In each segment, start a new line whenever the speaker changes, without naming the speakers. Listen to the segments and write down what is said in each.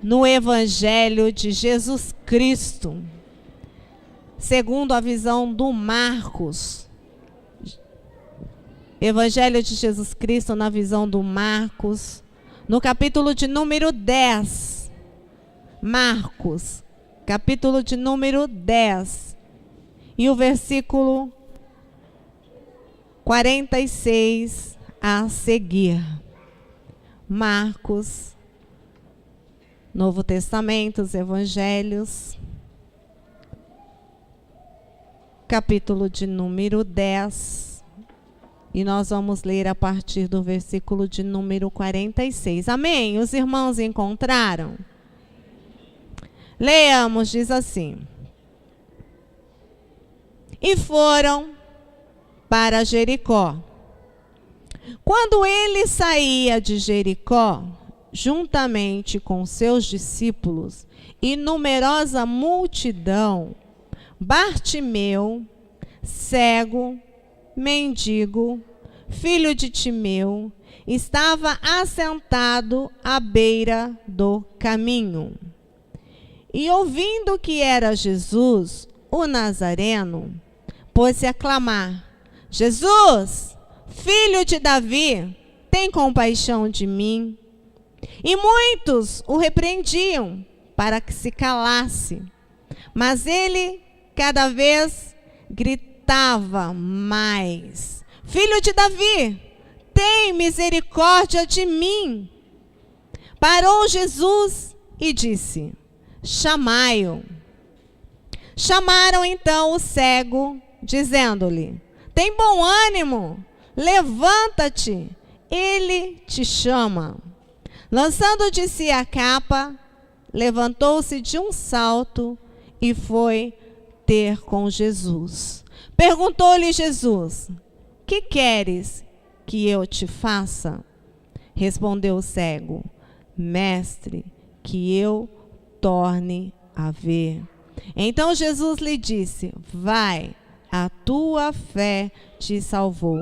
no Evangelho de Jesus Cristo, segundo a visão do Marcos. Evangelho de Jesus Cristo na visão do Marcos, no capítulo de número 10. Marcos, capítulo de número 10. E o versículo 46 a seguir. Marcos, Novo Testamento, os Evangelhos, capítulo de número 10. E nós vamos ler a partir do versículo de número 46. Amém? Os irmãos encontraram? Leamos, diz assim. E foram para Jericó. Quando ele saía de Jericó, juntamente com seus discípulos e numerosa multidão, Bartimeu, cego, mendigo, filho de Timeu, estava assentado à beira do caminho. E ouvindo que era Jesus, o Nazareno, pôs-se a clamar: Jesus, filho de Davi, tem compaixão de mim. E muitos o repreendiam para que se calasse. Mas ele cada vez gritava mais: Filho de Davi, tem misericórdia de mim. Parou Jesus e disse: chamai-o. Chamaram então o cego, dizendo-lhe: tem bom ânimo, levanta-te, ele te chama. Lançando de si a capa, levantou-se de um salto e foi ter com Jesus. Perguntou-lhe Jesus: que queres que eu te faça? Respondeu o cego: mestre, que eu torne a ver. Então Jesus lhe disse: vai, a tua fé te salvou.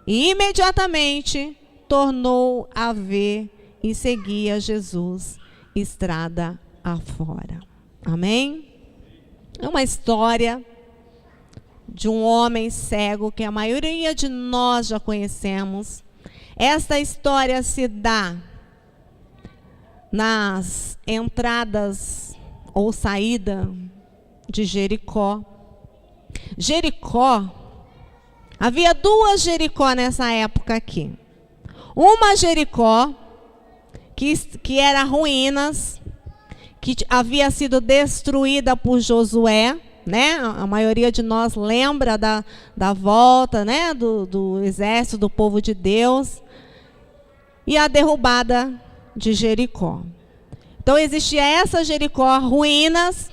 E imediatamente tornou a ver e seguia Jesus estrada afora. Amém? É uma história de um homem cego que a maioria de nós já conhecemos. Esta história se dá nas entradas ou saída de Jericó. Jericó, havia duas Jericó nessa época aqui. Uma Jericó que era ruínas, que havia sido destruída por Josué, né? A maioria de nós lembra da volta, né? do exército do povo de Deus, e a derrubada de Jericó. Então existia essa Jericó, ruínas,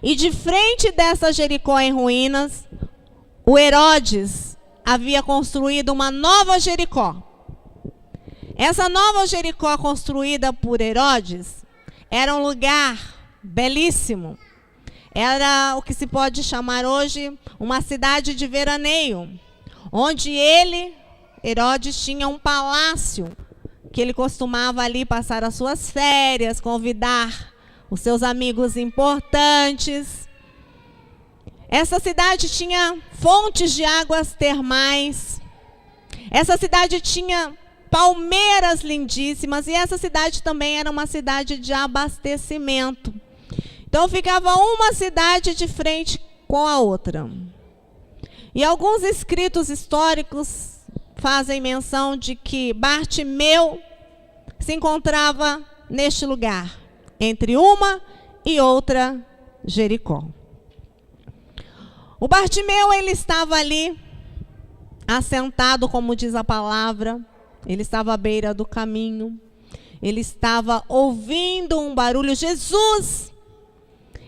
e de frente dessa Jericó em ruínas, o Herodes havia construído uma nova Jericó. Essa nova Jericó construída por Herodes era um lugar belíssimo. Era o que se pode chamar hoje uma cidade de veraneio, onde Herodes, tinha um palácio que ele costumava ali passar as suas férias, convidar os seus amigos importantes. Essa cidade tinha fontes de águas termais. Essa cidade tinha palmeiras lindíssimas, e essa cidade também era uma cidade de abastecimento. Então ficava uma cidade de frente com a outra. E alguns escritos históricos fazem menção de que Bartimeu se encontrava neste lugar, entre uma e outra Jericó. O Bartimeu, ele estava ali, assentado, como diz a palavra. Ele estava à beira do caminho. Ele estava ouvindo um barulho. Jesus!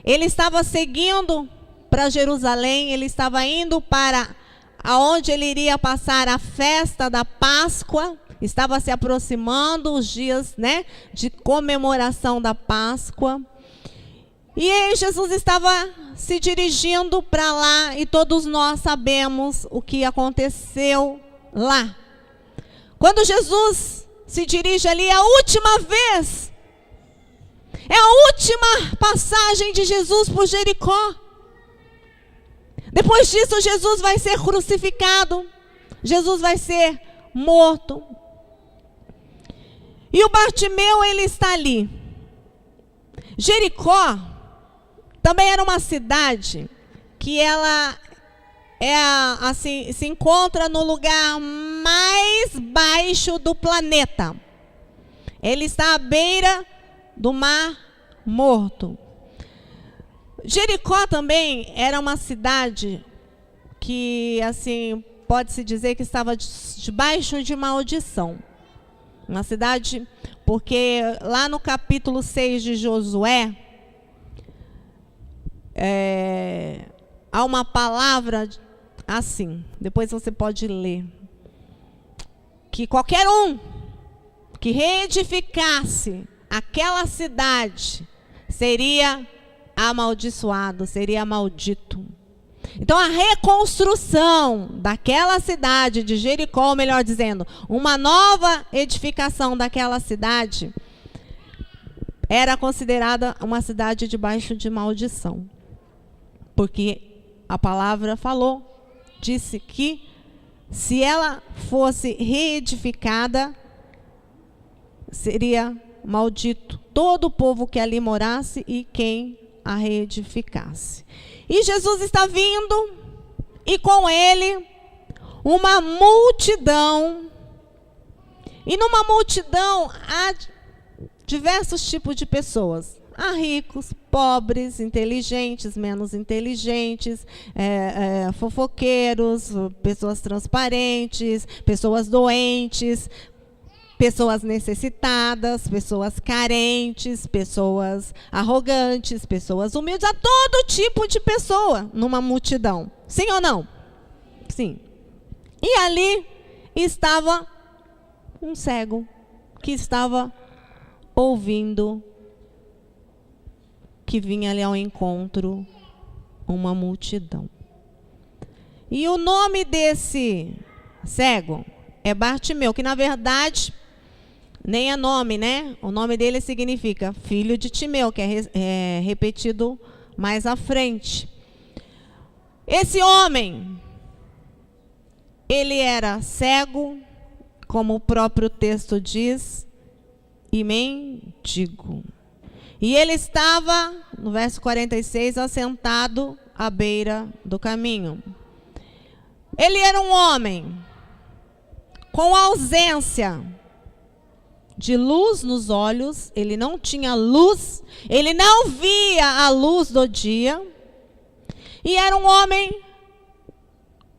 Ele estava seguindo para Jerusalém. Ele estava indo para aonde ele iria passar a festa da Páscoa. Estava se aproximando os dias, né, de comemoração da Páscoa. E aí Jesus estava se dirigindo para lá, e todos nós sabemos o que aconteceu lá. Quando Jesus se dirige ali a última vez, é última passagem de Jesus por Jericó. Depois disso, Jesus vai ser crucificado. Jesus vai ser morto. E o Bartimeu, ele está ali. Jericó também era uma cidade que ela assim, se encontra no lugar mais baixo do planeta. Ele está à beira do Mar Morto. Jericó também era uma cidade que, assim, pode-se dizer que estava debaixo de maldição. Uma cidade, porque lá no capítulo 6 de Josué, há uma palavra assim, depois você pode ler, que qualquer um que reedificasse aquela cidade seria amaldiçoado, seria maldito. Então a reconstrução daquela cidade de Jericó, ou melhor dizendo, uma nova edificação daquela cidade, era considerada uma cidade debaixo de maldição. Porque a palavra falou, disse que se ela fosse reedificada, seria maldito todo o povo que ali morasse e quem a reedificasse. E Jesus está vindo, e com ele uma multidão. E numa multidão há diversos tipos de pessoas. Há ricos, pobres, inteligentes, menos inteligentes, fofoqueiros, pessoas transparentes, pessoas doentes, pessoas necessitadas, pessoas carentes, pessoas arrogantes, pessoas humildes, há todo tipo de pessoa numa multidão. Sim ou não? Sim. E ali estava um cego que estava ouvindo que vinha ali ao encontro uma multidão. E o nome desse cego é Bartimeu, que na verdade nem é nome, né? O nome dele significa filho de Timeu, que é repetido mais à frente. Esse homem, ele era cego, como o próprio texto diz, e mendigo. E ele estava, no verso 46, assentado à beira do caminho. Ele era um homem com ausência de luz nos olhos, ele não tinha luz, ele não via a luz do dia, e era um homem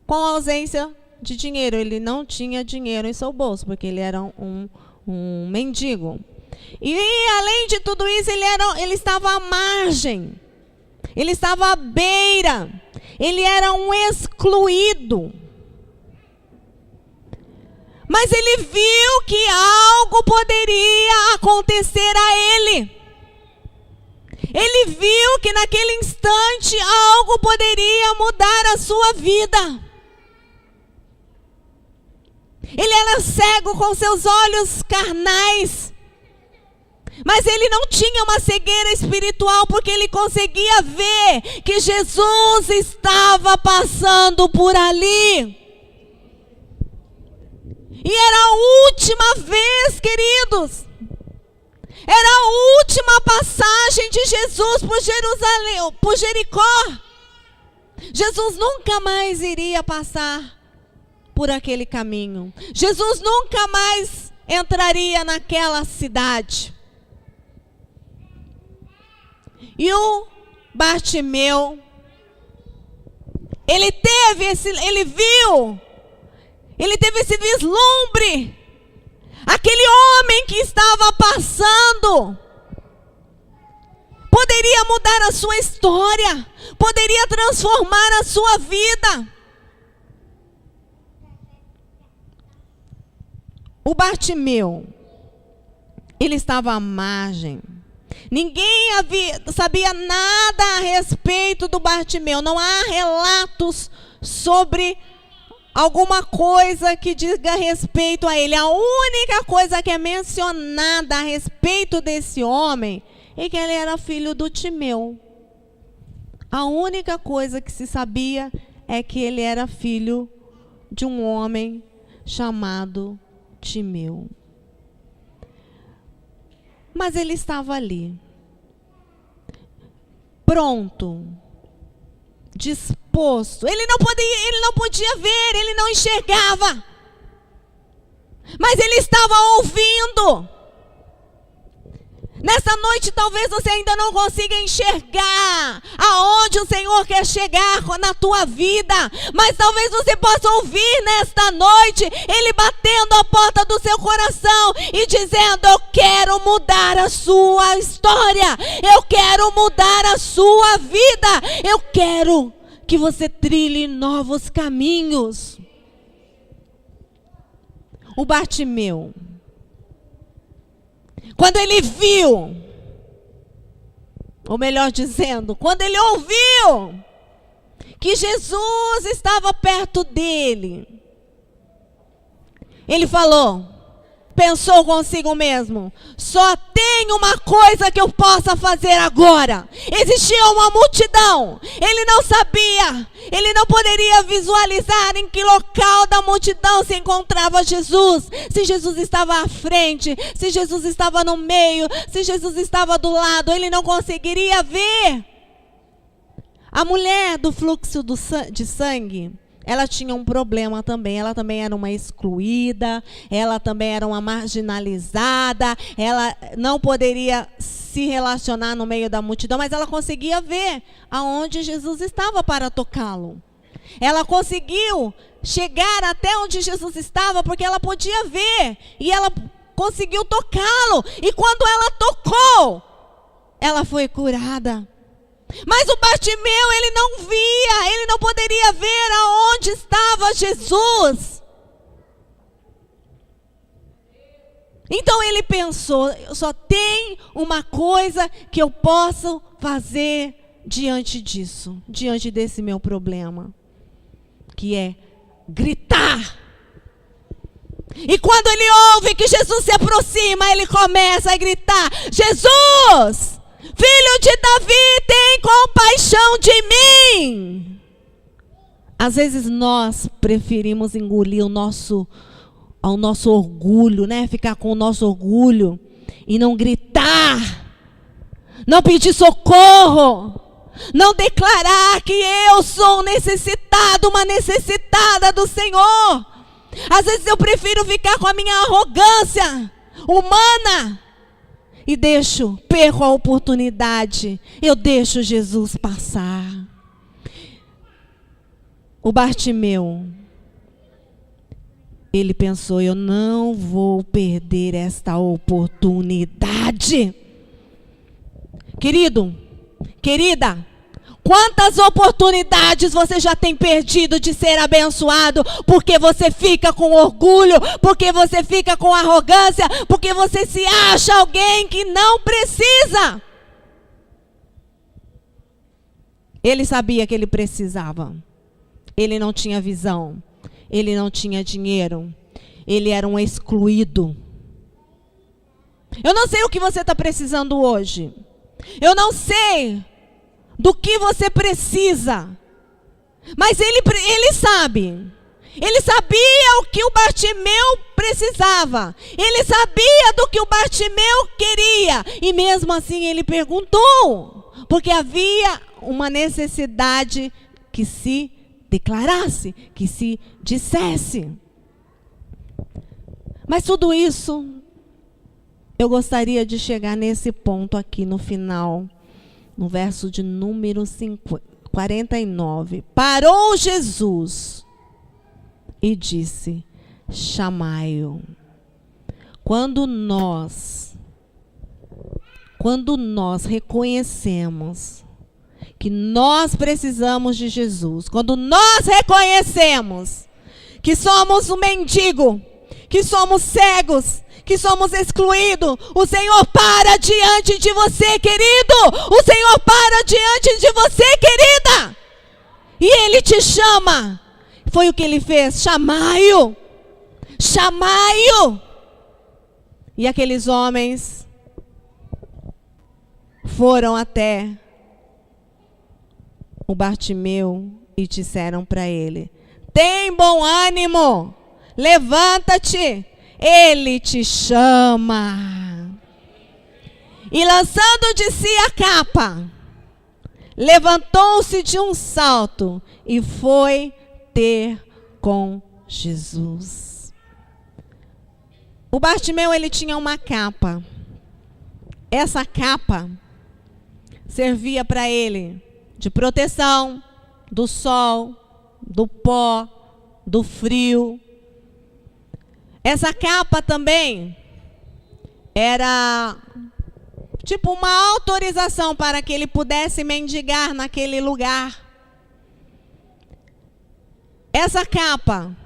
com ausência de dinheiro, ele não tinha dinheiro em seu bolso, porque ele era um mendigo. E além de tudo isso, ele estava à margem, ele estava à beira, ele era um excluído. Mas ele viu que algo poderia acontecer a ele. Ele viu que naquele instante algo poderia mudar a sua vida. Ele era cego com seus olhos carnais. Mas ele não tinha uma cegueira espiritual, porque ele conseguia ver que Jesus estava passando por ali. E era a última vez, queridos. Era a última passagem de Jesus por Jerusalém, por Jericó. Jesus nunca mais iria passar por aquele caminho. Jesus nunca mais entraria naquela cidade. E o Bartimeu, ele teve esse vislumbre. Aquele homem que estava passando poderia mudar a sua história, poderia transformar a sua vida. O Bartimeu, ele estava à margem. Ninguém sabia nada a respeito do Bartimeu. Não há relatos sobre alguma coisa que diga respeito a ele. A única coisa que é mencionada a respeito desse homem é que ele era filho do Timeu. A única coisa que se sabia é que ele era filho de um homem chamado Timeu. Mas ele estava ali, pronto, disposto. Ele não podia ver, ele não enxergava. Mas ele estava ouvindo. Nessa noite talvez você ainda não consiga enxergar aonde o Senhor quer chegar na tua vida. Mas talvez você possa ouvir nesta noite Ele batendo a porta do seu coração e dizendo: eu quero mudar a sua história. Eu quero mudar a sua vida. Eu quero que você trilhe novos caminhos. O Bartimeu, quando ele viu, ou melhor dizendo, quando ele ouviu que Jesus estava perto dele, ele pensou consigo mesmo: só tem uma coisa que eu possa fazer agora. Existia uma multidão, ele não sabia, ele não poderia visualizar em que local da multidão se encontrava Jesus. Se Jesus estava à frente, se Jesus estava no meio, se Jesus estava do lado, ele não conseguiria ver. A mulher do fluxo de sangue, ela tinha um problema também. Ela também era uma excluída, ela também era uma marginalizada, ela não poderia se relacionar no meio da multidão, mas ela conseguia ver aonde Jesus estava para tocá-lo. Ela conseguiu chegar até onde Jesus estava porque ela podia ver e ela conseguiu tocá-lo. E quando ela tocou, ela foi curada. Mas o Bartimeu, ele não via, ele não poderia ver aonde estava Jesus. Então ele pensou: só tem uma coisa que eu posso fazer diante disso, diante desse meu problema, que é gritar. E quando ele ouve que Jesus se aproxima, ele começa a gritar: Jesus, Filho de Davi, tem compaixão de mim. Às vezes nós preferimos engolir o nosso orgulho, né? Ficar com o nosso orgulho e não gritar, não pedir socorro, não declarar que eu sou necessitado, uma necessitada do Senhor. Às vezes eu prefiro ficar com a minha arrogância humana e perco a oportunidade. Eu deixo Jesus passar. O Bartimeu, ele pensou: eu não vou perder esta oportunidade. Querido, querida, quantas oportunidades você já tem perdido de ser abençoado porque você fica com orgulho, porque você fica com arrogância, porque você se acha alguém que não precisa. Ele sabia que ele precisava. Ele não tinha visão. Ele não tinha dinheiro. Ele era um excluído. Eu não sei o que você está precisando hoje. Eu não sei do que você precisa. Mas ele sabe. Ele sabia o que o Bartimeu precisava. Ele sabia do que o Bartimeu queria. E mesmo assim ele perguntou. Porque havia uma necessidade que se declarasse, que se dissesse. Mas tudo isso, eu gostaria de chegar nesse ponto aqui no final. No verso de número 49. Parou Jesus e disse: chamai-o. Quando nós reconhecemos que nós precisamos de Jesus, quando nós reconhecemos que somos um mendigo, que somos cegos, que somos excluídos, o Senhor para diante de você, querido. O Senhor para diante de você, querida. E Ele te chama. foi o que ele fez: chamai-o, chamai-o. E aqueles homens foram até o Bartimeu e disseram para ele: tem bom ânimo, levanta-te, ele te chama. E lançando de si a capa, levantou-se de um salto e foi ter com Jesus. O Bartimeu, ele tinha uma capa. Essa capa servia para ele de proteção do sol, do pó, do frio. Essa capa também era tipo uma autorização para que ele pudesse mendigar naquele lugar. Essa capa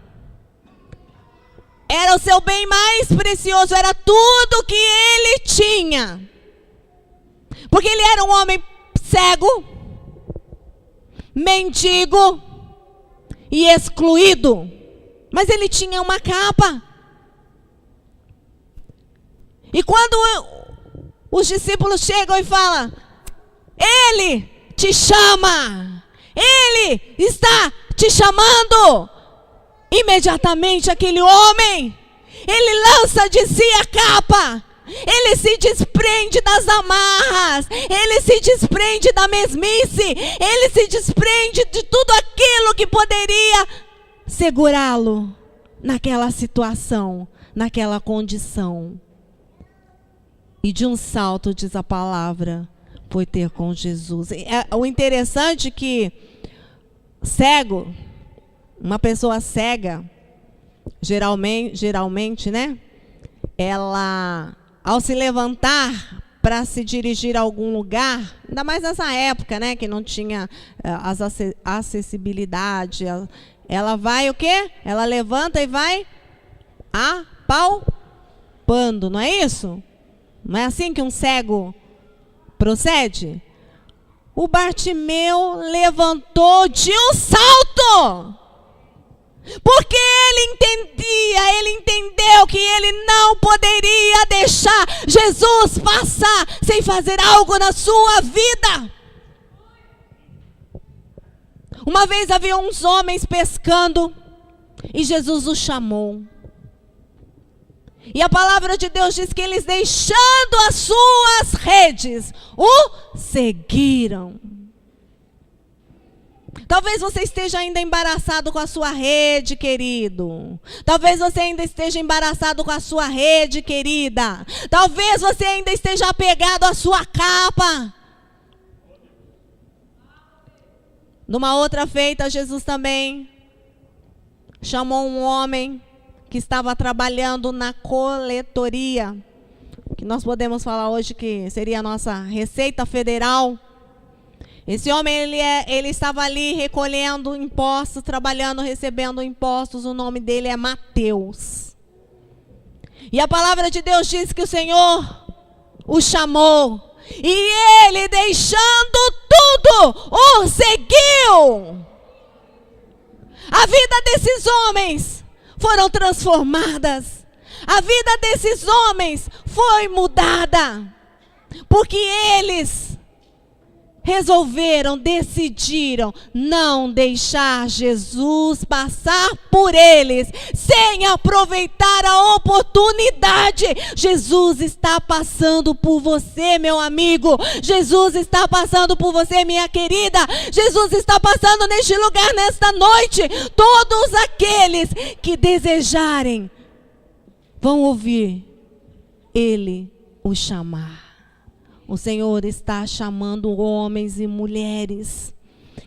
era o seu bem mais precioso, era tudo que ele tinha. Porque ele era um homem cego, mendigo e excluído. Mas ele tinha uma capa. E quando os discípulos chegam e falam: ele te chama, ele está te chamando. Imediatamente aquele homem, ele lança de si a capa, ele se desprende das amarras, ele se desprende da mesmice, ele se desprende de tudo aquilo que poderia segurá-lo naquela situação, naquela condição. E de um salto, diz a palavra, foi ter com Jesus. O interessante é que cego, uma pessoa cega, geralmente, né? Ela, ao se levantar para se dirigir a algum lugar, ainda mais nessa época, né? Que não tinha acessibilidade. Ela vai o quê? Ela levanta e vai apalpando, não é isso? Não é assim que um cego procede? O Bartimeu levantou de um salto. Porque ele entendeu que ele não poderia deixar Jesus passar sem fazer algo na sua vida. Uma vez havia uns homens pescando e Jesus os chamou. E a palavra de Deus diz que eles, deixando as suas redes, o seguiram. Talvez você esteja ainda embaraçado com a sua rede, querido. Talvez você ainda esteja embaraçado com a sua rede, querida. Talvez você ainda esteja apegado à sua capa. Numa outra feita, Jesus também chamou um homem que estava trabalhando na coletoria, que nós podemos falar hoje que seria a nossa Receita Federal. Esse homem, ele estava ali recolhendo impostos, trabalhando, recebendo impostos. O nome dele é Mateus. E a palavra de Deus diz que o Senhor o chamou. E ele, deixando tudo, o seguiu. A vida desses homens foram transformadas. A vida desses homens foi mudada. Porque eles decidiram não deixar Jesus passar por eles, sem aproveitar a oportunidade. Jesus está passando por você, meu amigo. Jesus está passando por você, minha querida. Jesus está passando neste lugar, nesta noite. Todos aqueles que desejarem vão ouvir Ele os chamar. O Senhor está chamando homens e mulheres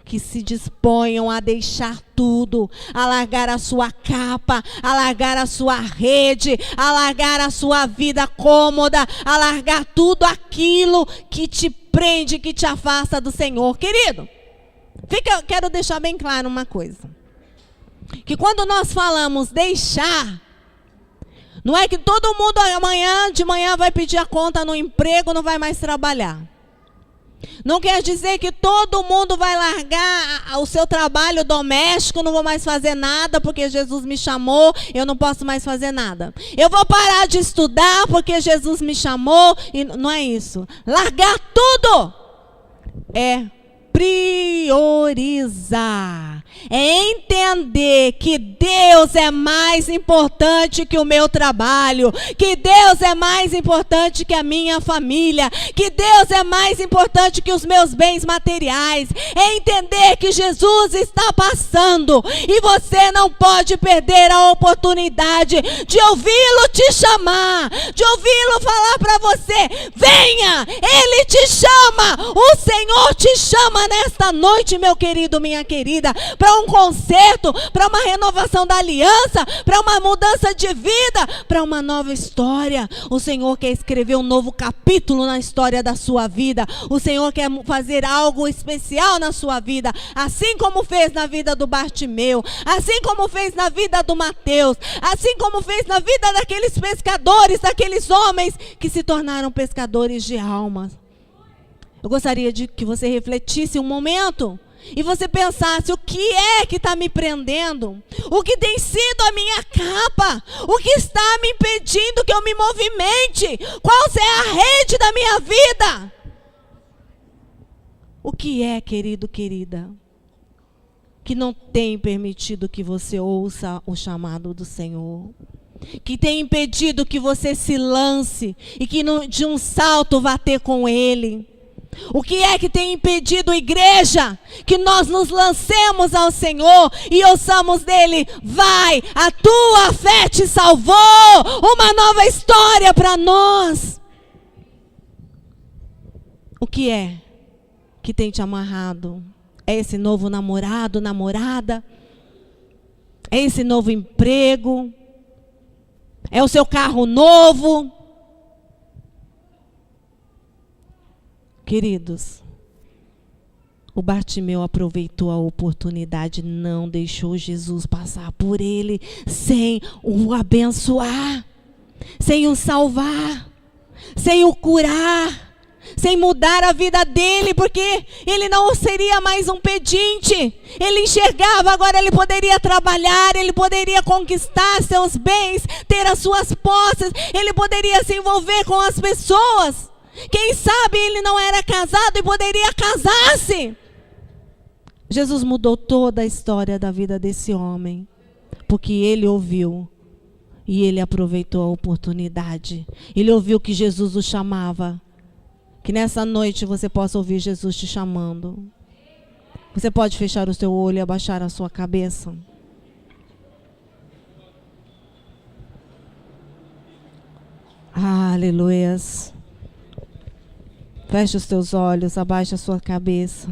que se disponham a deixar tudo, a largar a sua capa, a largar a sua rede, a largar a sua vida cômoda, a largar tudo aquilo que te prende, que te afasta do Senhor. Querido, quero deixar bem claro uma coisa. Que quando nós falamos deixar, não é que todo mundo de manhã vai pedir a conta no emprego, não vai mais trabalhar. Não quer dizer que todo mundo vai largar o seu trabalho doméstico, não vou mais fazer nada porque Jesus me chamou, eu não posso mais fazer nada. Eu vou parar de estudar porque Jesus me chamou, e não é isso. Largar tudo é priorizar. É entender que Deus é mais importante que o meu trabalho, que Deus é mais importante que a minha família, que Deus é mais importante que os meus bens materiais. É entender que Jesus está passando e você não pode perder a oportunidade de ouvi-lo te chamar, de ouvi-lo falar para você: venha, Ele te chama, o Senhor te chama nesta noite, meu querido, minha querida, para um conserto, para uma renovação da aliança, para uma mudança de vida, para uma nova história. O Senhor quer escrever um novo capítulo na história da sua vida. O Senhor quer fazer algo especial na sua vida, assim como fez na vida do Bartimeu, assim como fez na vida do Mateus, assim como fez na vida daqueles pescadores, daqueles homens que se tornaram pescadores de almas. Eu gostaria de que você refletisse um momento e você pensasse: o que é que está me prendendo? O que tem sido a minha capa? O que está me impedindo que eu me movimente? Qual é a rede da minha vida? O que é, querido, querida, que não tem permitido que você ouça o chamado do Senhor? Que tem impedido que você se lance e que de um salto vá ter com Ele? O que é que tem impedido, igreja, que nós nos lancemos ao Senhor e ouçamos dele: vai, a tua fé te salvou, uma nova história para nós? O que é que tem te amarrado? É esse novo namorado, namorada? É esse novo emprego? É o seu carro novo? Queridos, o Bartimeu aproveitou a oportunidade, não deixou Jesus passar por ele sem o abençoar, sem o salvar, sem o curar, sem mudar a vida dele, porque ele não seria mais um pedinte. Ele enxergava, agora ele poderia trabalhar, ele poderia conquistar seus bens, ter as suas posses, ele poderia se envolver com as pessoas. Quem sabe ele não era casado e poderia casar-se. Jesus mudou toda a história da vida desse homem, porque ele ouviu e ele aproveitou a oportunidade. Ele ouviu que Jesus o chamava. Que nessa noite você possa ouvir Jesus te chamando. Você pode fechar o seu olho e abaixar a sua cabeça. Aleluias. Feche os teus olhos, abaixa a sua cabeça.